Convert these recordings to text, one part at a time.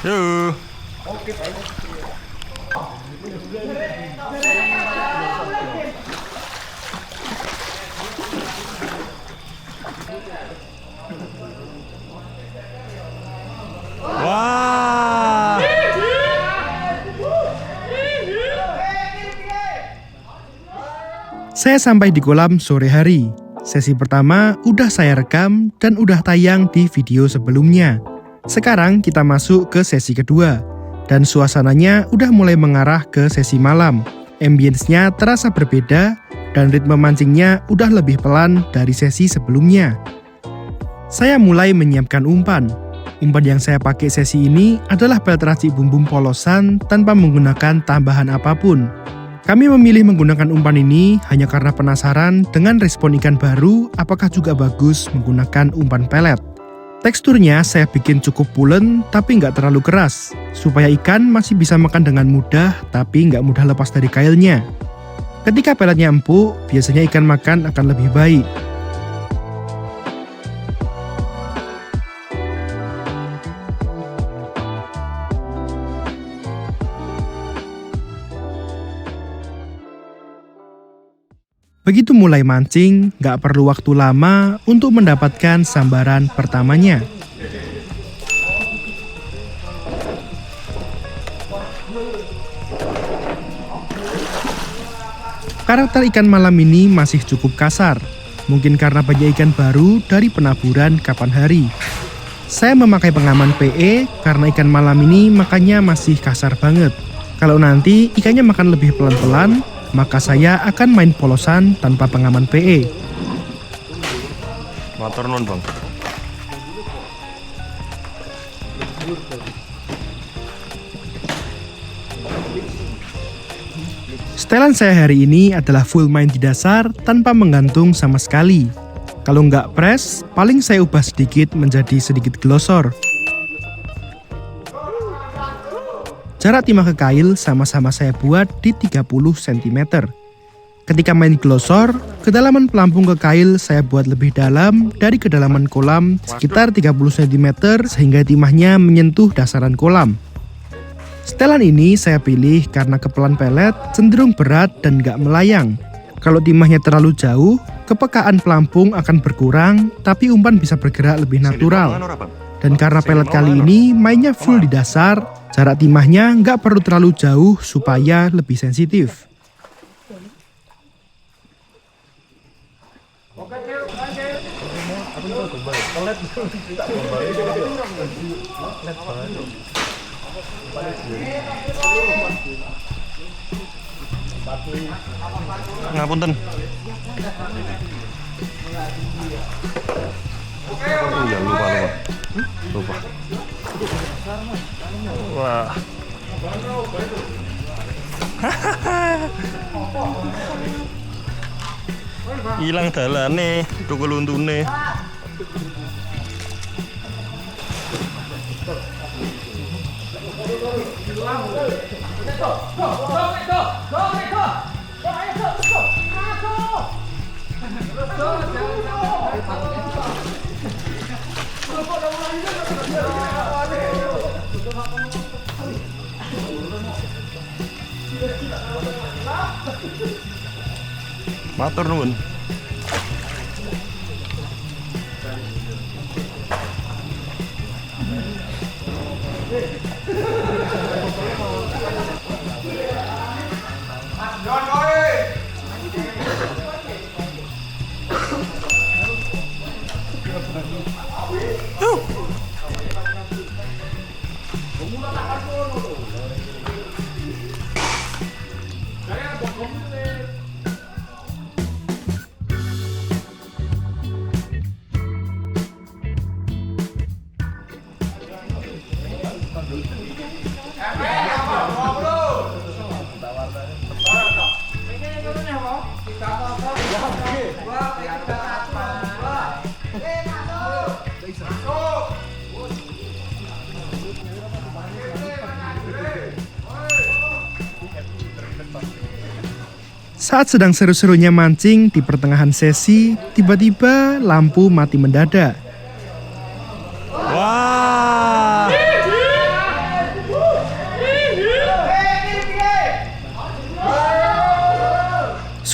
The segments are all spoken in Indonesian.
Yuk. Wah. Saya sampai di kolam sore hari. Sesi pertama udah saya rekam dan udah tayang di video sebelumnya. Sekarang kita masuk ke sesi kedua. Dan suasananya udah mulai mengarah ke sesi malam. Ambience-nya terasa berbeda dan ritme mancingnya udah lebih pelan dari sesi sebelumnya. Saya mulai menyiapkan umpan. Umpan yang saya pakai sesi ini adalah pelet racik bumbum polosan tanpa menggunakan tambahan apapun. Kami memilih menggunakan umpan ini hanya karena penasaran dengan respon ikan baru apakah juga bagus menggunakan umpan pelet. Teksturnya saya bikin cukup pulen tapi nggak terlalu keras, supaya ikan masih bisa makan dengan mudah tapi nggak mudah lepas dari kailnya. Ketika peletnya empuk, biasanya ikan makan akan lebih baik. Begitu mulai mancing, nggak perlu waktu lama untuk mendapatkan sambaran pertamanya. Karakter ikan malam ini masih cukup kasar, mungkin karena banyak ikan baru dari penaburan kapan hari. Saya memakai pengaman PE karena ikan malam ini makannya masih kasar banget. Kalau nanti ikannya makan lebih pelan-pelan, maka saya akan main polosan tanpa pengaman PE. Motor non bang. Setelan saya hari ini adalah full main di dasar tanpa menggantung sama sekali. Kalau nggak press, paling saya ubah sedikit menjadi sedikit glosor. Jarak timah ke kail sama-sama saya buat di 30 cm. Ketika main glosor, kedalaman pelampung ke kail saya buat lebih dalam dari kedalaman kolam sekitar 30 cm sehingga timahnya menyentuh dasaran kolam. Setelan ini saya pilih karena kepelan pelet cenderung berat dan gak melayang. Kalau timahnya terlalu jauh, kepekaan pelampung akan berkurang tapi umpan bisa bergerak lebih natural. Dan karena pelet kali ini mainnya full di dasar, jarak timahnya nggak perlu terlalu jauh supaya lebih sensitif. Ngapunten. Oh ya lupa. Wah. Hilang dalane, tukul untune. Matur nuwun. Saat sedang seru-serunya mancing di pertengahan sesi, tiba-tiba lampu mati mendadak. Wah.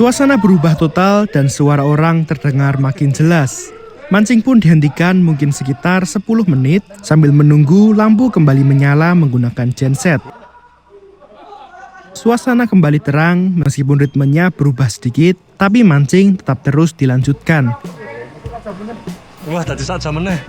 Suasana berubah total dan suara orang terdengar makin jelas. Mancing pun dihentikan mungkin sekitar 10 menit sambil menunggu lampu kembali menyala menggunakan genset. Suasana kembali terang meskipun ritmenya berubah sedikit, tapi mancing tetap terus dilanjutkan. Wah, tadi saat jam meneh.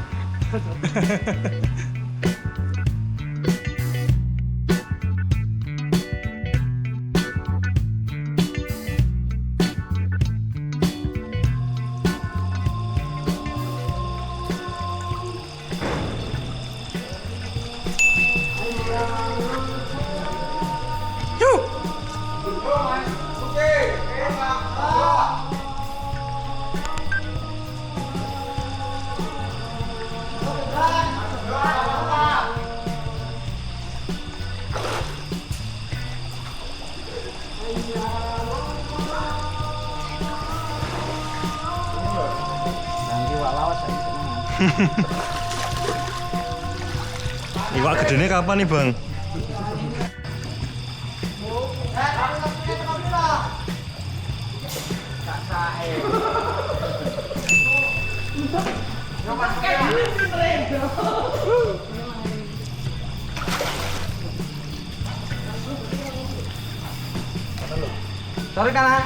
Iwak gedene kapan nih, Bang? Sorry kanan.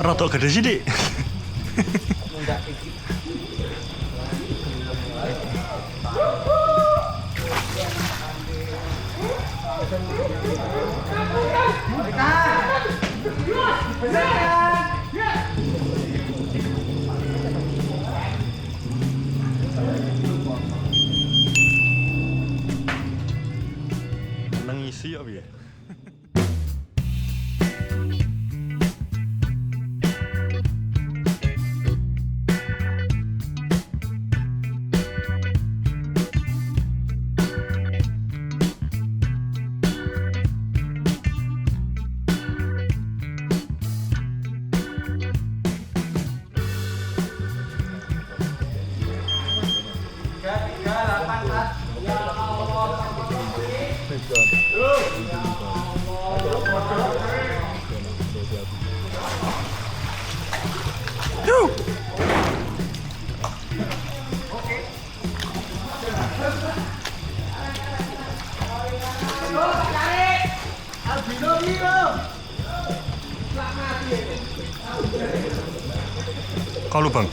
Rotok gede sithik. Nangisi ya piye? Kalau Bang.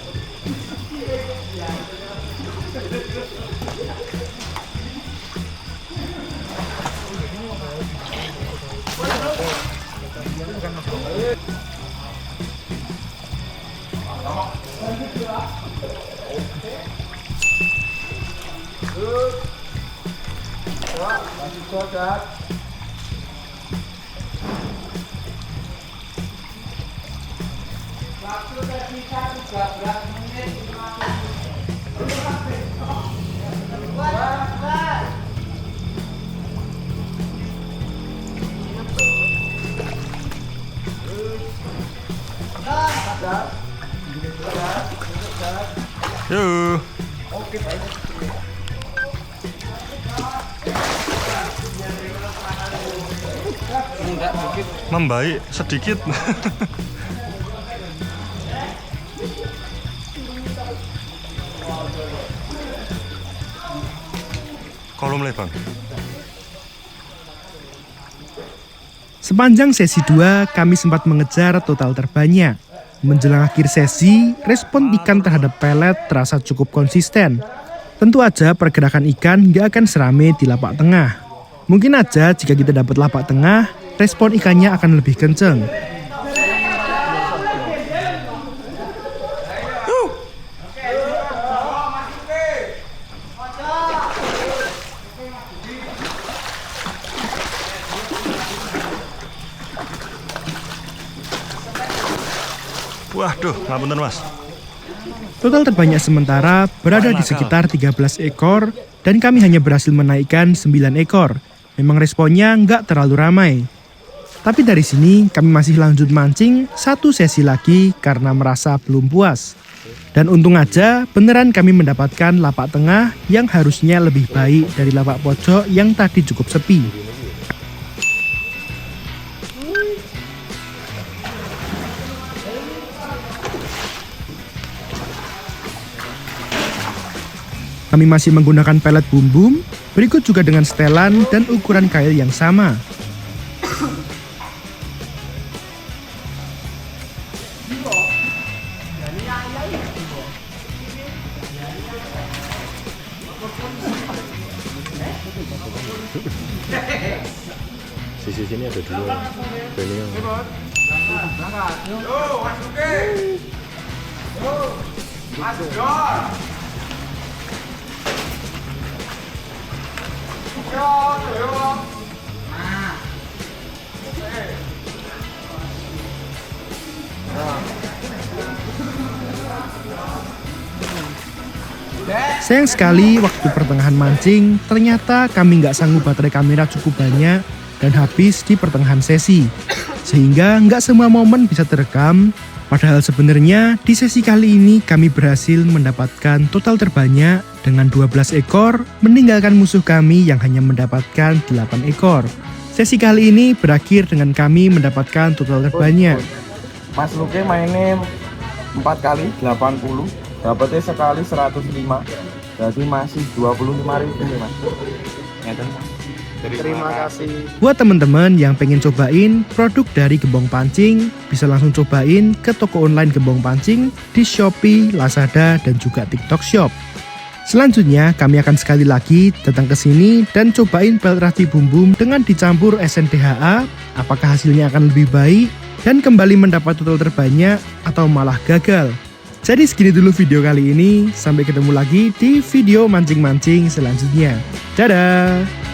Yuk. Membaik sedikit. Kalau mulai Bang. Sepanjang sesi 2, kami sempat mengejar total terbanyak. Menjelang akhir sesi, respon ikan terhadap pelet terasa cukup konsisten. Tentu aja pergerakan ikan nggak akan serame di lapak tengah. Mungkin aja jika kita dapat lapak tengah, respon ikannya akan lebih kenceng. Waduh, ngapunten Mas. Total terbanyak sementara berada di sekitar 13 ekor dan kami hanya berhasil menaikkan 9 ekor. Memang responnya nggak terlalu ramai. Tapi dari sini kami masih lanjut mancing 1 sesi lagi karena merasa belum puas. Dan untung aja beneran kami mendapatkan lapak tengah yang harusnya lebih baik dari lapak pojok yang tadi cukup sepi. Kami masih menggunakan pelet bumbum, berikut juga dengan setelan dan ukuran kail yang sama. Sisi sini ada dua. Ini yang Sayang sekali waktu pertengahan mancing, ternyata kami nggak sanggup baterai kamera cukup banyak dan habis di pertengahan sesi. Sehingga nggak semua momen bisa terekam, padahal sebenarnya di sesi kali ini kami berhasil mendapatkan total terbanyak dengan 12 ekor, meninggalkan musuh kami yang hanya mendapatkan 8 ekor. Sesi kali ini berakhir dengan kami mendapatkan total terbanyak. Mas Luke mainnya 4 kali 80, dapatnya sekali 105. Jadi masih 25.000 nih Mas. Ngeten, Mas. Terima kasih. Buat teman-teman yang pengen cobain produk dari Gembong Pancing, bisa langsung cobain ke toko online Gembong Pancing di Shopee, Lazada, dan juga TikTok Shop. Selanjutnya, kami akan sekali lagi datang ke sini dan cobain pelet rati bumbum dengan dicampur SNDHA, apakah hasilnya akan lebih baik, dan kembali mendapat total terbanyak atau malah gagal. Jadi segini dulu video kali ini, sampai ketemu lagi di video mancing-mancing selanjutnya. Dadah!